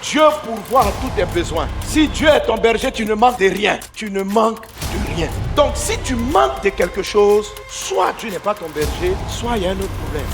Dieu pourvoit à tous tes besoins. Si Dieu est ton berger, tu ne manques de rien. Tu ne manques de rien. Donc si tu manques de quelque chose, soit Dieu n'est pas ton berger, soit il y a un autre problème.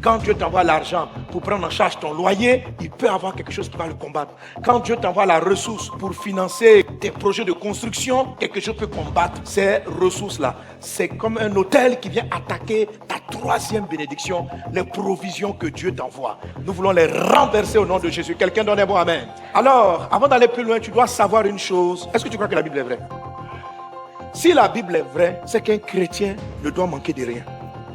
Quand Dieu t'envoie l'argent pour prendre en charge ton loyer, il peut avoir quelque chose qui va le combattre. Quand Dieu t'envoie la ressource pour financer tes projets de construction, quelque chose peut combattre ces ressources-là. C'est comme un hôtel qui vient attaquer ta troisième bénédiction, les provisions que Dieu t'envoie. Nous voulons les renverser au nom de Jésus. Quelqu'un donne un bon amen. Alors, avant d'aller plus loin, tu dois savoir une chose. Est-ce que tu crois que la Bible est vraie? Si la Bible est vraie, c'est qu'un chrétien ne doit manquer de rien.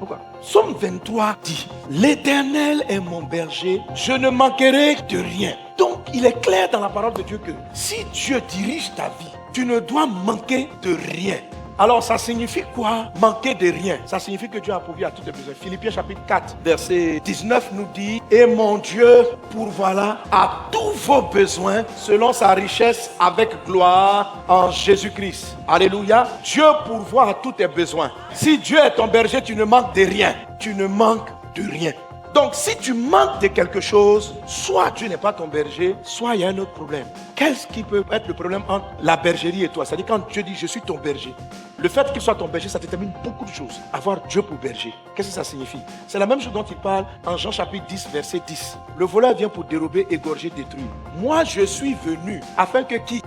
Pourquoi? Psaume 23 dit: l'Éternel est mon berger, je ne manquerai de rien. Donc il est clair dans la parole de Dieu que si Dieu dirige ta vie, tu ne dois manquer de rien. Alors ça signifie quoi? Manquer de rien. Ça signifie que Dieu a pourvu à tous tes besoins. Philippiens chapitre 4 verset 19 nous dit: et mon Dieu pourvoira à tous vos besoins selon sa richesse avec gloire en Jésus-Christ. Alléluia. Dieu pourvoit à tous tes besoins. Si Dieu est ton berger, tu ne manques de rien. Tu ne manques de rien. Donc si tu manques de quelque chose, soit Dieu n'est pas ton berger, soit il y a un autre problème. Qu'est-ce qui peut être le problème entre la bergerie et toi? C'est-à-dire quand Dieu dit je suis ton berger, le fait qu'il soit ton berger, ça détermine beaucoup de choses. Avoir Dieu pour berger, qu'est-ce que ça signifie? C'est la même chose dont il parle en Jean chapitre 10 verset 10. Le voleur vient pour dérober, égorger, détruire. Moi je suis venu afin que qui?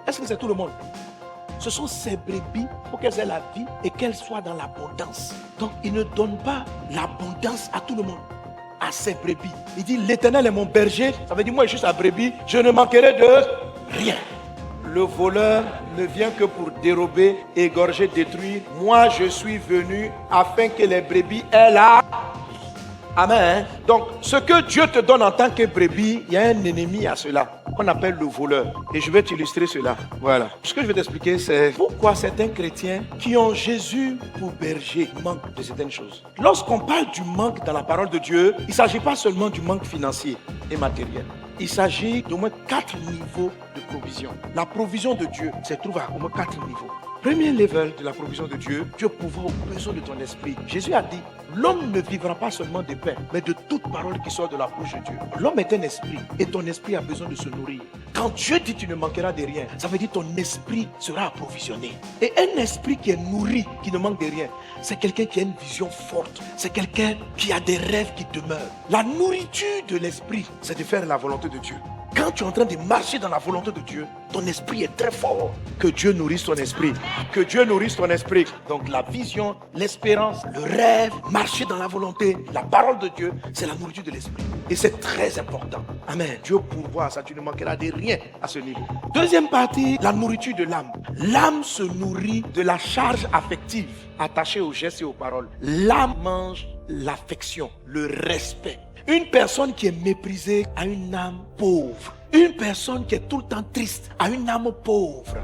Est-ce que c'est tout le monde? Ce sont ces brebis pour qu'elles aient la vie et qu'elles soient dans l'abondance. Donc il ne donne pas l'abondance à tout le monde. À ses brebis. Il dit l'Éternel est mon berger. Ça veut dire moi je suis sa brebis, je ne manquerai de rien. Le voleur ne vient que pour dérober, égorger, détruire. Moi je suis venu afin que les brebis aient la... Amen. Donc ce que Dieu te donne en tant que brebis, il y a un ennemi à cela qu'on appelle le voleur. Et je vais t'illustrer cela. Voilà. Ce que je vais t'expliquer, c'est pourquoi certains chrétiens qui ont Jésus pour berger manquent de certaines choses. Lorsqu'on parle du manque dans la parole de Dieu, il ne s'agit pas seulement du manque financier et matériel. Il s'agit d'au moins 4 niveaux de provision. La provision de Dieu se trouve à au moins 4 niveaux. Premier level de la provision de Dieu, Dieu pourvoit aux besoins de ton esprit. Jésus a dit, l'homme ne vivra pas seulement de pain, mais de toute parole qui sort de la bouche de Dieu. L'homme est un esprit et ton esprit a besoin de se nourrir. Quand Dieu dit tu ne manqueras de rien, ça veut dire ton esprit sera approvisionné. Et un esprit qui est nourri, qui ne manque de rien, c'est quelqu'un qui a une vision forte. C'est quelqu'un qui a des rêves qui demeurent. La nourriture de l'esprit, c'est de faire la volonté de Dieu. Quand tu es en train de marcher dans la volonté de Dieu, ton esprit est très fort. Que Dieu nourrisse ton esprit. Que Dieu nourrisse ton esprit. Donc la vision, l'espérance, le rêve, marcher dans la volonté, la parole de Dieu, c'est la nourriture de l'esprit. Et c'est très important. Amen. Dieu pourvoit ça, tu ne manqueras de rien à ce niveau. Deuxième partie, la nourriture de l'âme. L'âme se nourrit de la charge affective attachée aux gestes et aux paroles. L'âme mange l'affection, le respect. Une personne qui est méprisée a une âme pauvre. Une personne qui est tout le temps triste a une âme pauvre.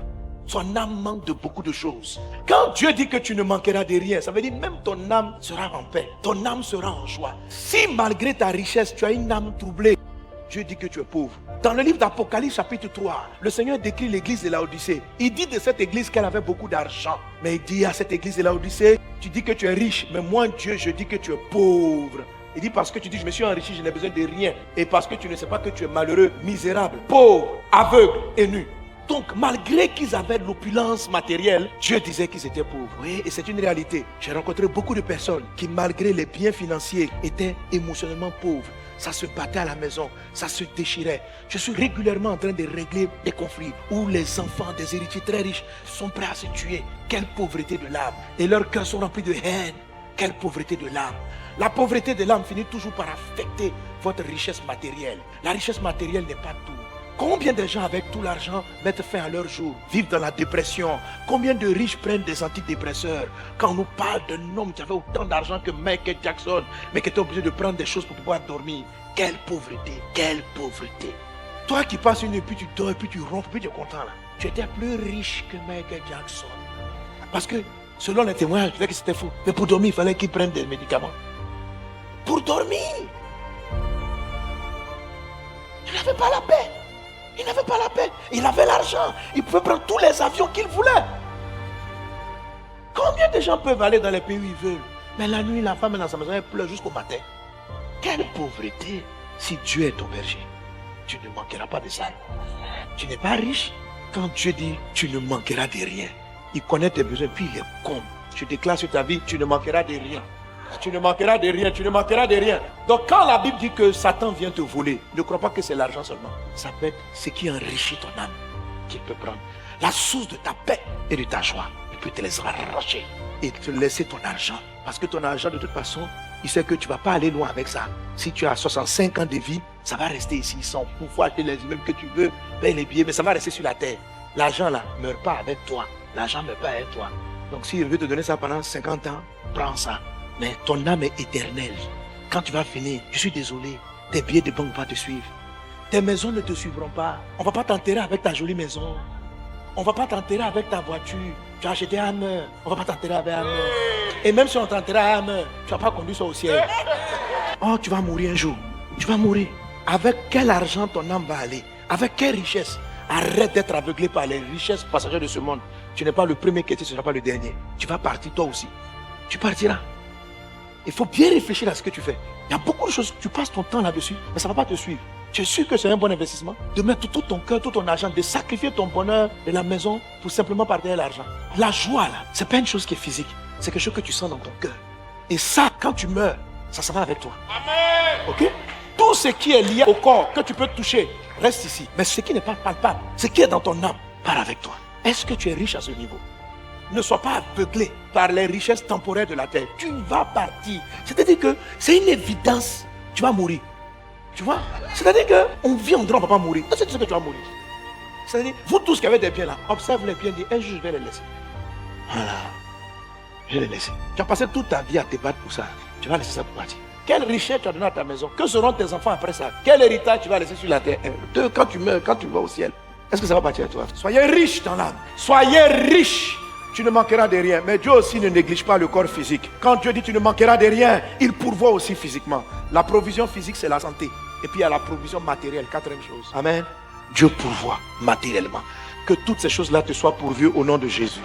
Son âme manque de beaucoup de choses. Quand Dieu dit que tu ne manqueras de rien, ça veut dire même ton âme sera en paix. Ton âme sera en joie. Si malgré ta richesse, tu as une âme troublée, Dieu dit que tu es pauvre. Dans le livre d'Apocalypse chapitre 3, le Seigneur décrit l'église de Laodicée. Il dit de cette église qu'elle avait beaucoup d'argent. Mais il dit à cette église de Laodicée, tu dis que tu es riche, mais moi Dieu, je dis que tu es pauvre. Il dit parce que tu dis je me suis enrichi, je n'ai besoin de rien. Et parce que tu ne sais pas que tu es malheureux, misérable, pauvre, aveugle et nu. Donc malgré qu'ils avaient de l'opulence matérielle, Dieu disait qu'ils étaient pauvres. Oui, et c'est une réalité. J'ai rencontré beaucoup de personnes qui malgré les biens financiers étaient émotionnellement pauvres. Ça se battait à la maison, ça se déchirait. Je suis régulièrement en train de régler des conflits où les enfants des héritiers très riches sont prêts à se tuer. Quelle pauvreté de l'âme. Et leurs cœurs sont remplis de haine. Quelle pauvreté de l'âme. La pauvreté de l'âme finit toujours par affecter votre richesse matérielle. La richesse matérielle n'est pas tout. Combien de gens avec tout l'argent mettent fin à leur jour, vivent dans la dépression? Combien de riches prennent des antidépresseurs? Quand on nous parle d'un homme qui avait autant d'argent que Michael Jackson, mais qui était obligé de prendre des choses pour pouvoir dormir. Quelle pauvreté, quelle pauvreté. Toi qui passes une nuit, puis tu dors, puis tu ronfles, puis tu es content là. Tu étais plus riche que Michael Jackson. Parce que selon les témoignages, je disais que c'était faux. Mais pour dormir, il fallait qu'il prenne des médicaments. Pour dormir. Il n'avait pas la paix. Il n'avait pas la paix. Il avait l'argent. Il pouvait prendre tous les avions qu'il voulait. Combien de gens peuvent aller dans les pays où ils veulent? Mais la nuit, la femme est dans sa maison, elle pleure jusqu'au matin. Quelle pauvreté. Si Dieu est ton berger, tu ne manqueras pas de ça. Tu n'es pas riche. Quand Dieu dit tu ne manqueras de rien, il connaît tes besoins, puis il est con. Je déclare sur ta vie, tu ne manqueras de rien. Tu ne manqueras de rien, tu ne manqueras de rien. Donc quand la Bible dit que Satan vient te voler, ne crois pas que c'est l'argent seulement. Ça peut être ce qui enrichit ton âme qu'il peut prendre. La source de ta paix et de ta joie, il peut te les arracher et te laisser ton argent. Parce que ton argent, de toute façon, il sait que tu ne vas pas aller loin avec ça. Si tu as 65 ans de vie, ça va rester ici sans pouvoir acheter les immeubles que tu veux, payer les billets, mais ça va rester sur la terre. L'argent là ne meurt pas avec toi. L'argent ne meurt pas avec toi. Donc s'il veut te donner ça pendant 50 ans, prends ça. Mais ton âme est éternelle. Quand tu vas finir, je suis désolé, tes billets de banque vont te suivre. Tes maisons ne te suivront pas. On ne va pas t'enterrer avec ta jolie maison. On ne va pas t'enterrer avec ta voiture. Tu as acheté un Hammer. On ne va pas t'enterrer avec un Hammer. Et même si on t'enterre à Hammer, tu ne vas pas conduire ça au ciel. Oh, tu vas mourir un jour. Tu vas mourir. Avec quel argent ton âme va aller? Avec quelle richesse? Arrête d'être aveuglé par les richesses passagères de ce monde. Tu n'es pas le premier qui était, tu ne seras pas le dernier. Tu vas partir toi aussi. Tu partiras. Il faut bien réfléchir à ce que tu fais. Il y a beaucoup de choses, tu passes ton temps là-dessus, mais ça ne va pas te suivre. Tu es sûr que c'est un bon investissement de mettre tout ton cœur, tout ton argent, de sacrifier ton bonheur de la maison pour simplement partager l'argent. La joie là, c'est pas une chose qui est physique, c'est quelque chose que tu sens dans ton cœur. Et ça, quand tu meurs, ça va avec toi. Amen. Ok? Tout ce qui est lié au corps, que tu peux toucher, reste ici. Mais ce qui n'est pas palpable, ce qui est dans ton âme, part avec toi. Est-ce que tu es riche à ce niveau? Ne sois pas aveuglé par les richesses temporaires de la terre. Tu vas partir. C'est-à-dire que c'est une évidence. Tu vas mourir. Tu vois? C'est-à-dire qu'on vit en droit, on ne va pas mourir. C'est ce que tu vas mourir. C'est-à-dire, vous tous qui avez des biens là, observe les biens, dis un jour je vais les laisser. Voilà. Je vais les laisser. Tu as passé toute ta vie à te battre pour ça. Tu vas laisser ça pour partir. Quelle richesse tu as donné à ta maison? Que seront tes enfants après ça? Quel héritage tu vas laisser sur la terre? Deux, quand tu meurs, quand tu vas au ciel, est-ce que ça va partir à toi? Soyez riches dans l'âme. Soyez riches. Tu ne manqueras de rien. Mais Dieu aussi ne néglige pas le corps physique. Quand Dieu dit tu ne manqueras de rien, il pourvoit aussi physiquement. La provision physique, c'est la santé. Et puis il y a la provision matérielle, quatrième chose. Amen. Dieu pourvoit matériellement. Que toutes ces choses-là te soient pourvues au nom de Jésus.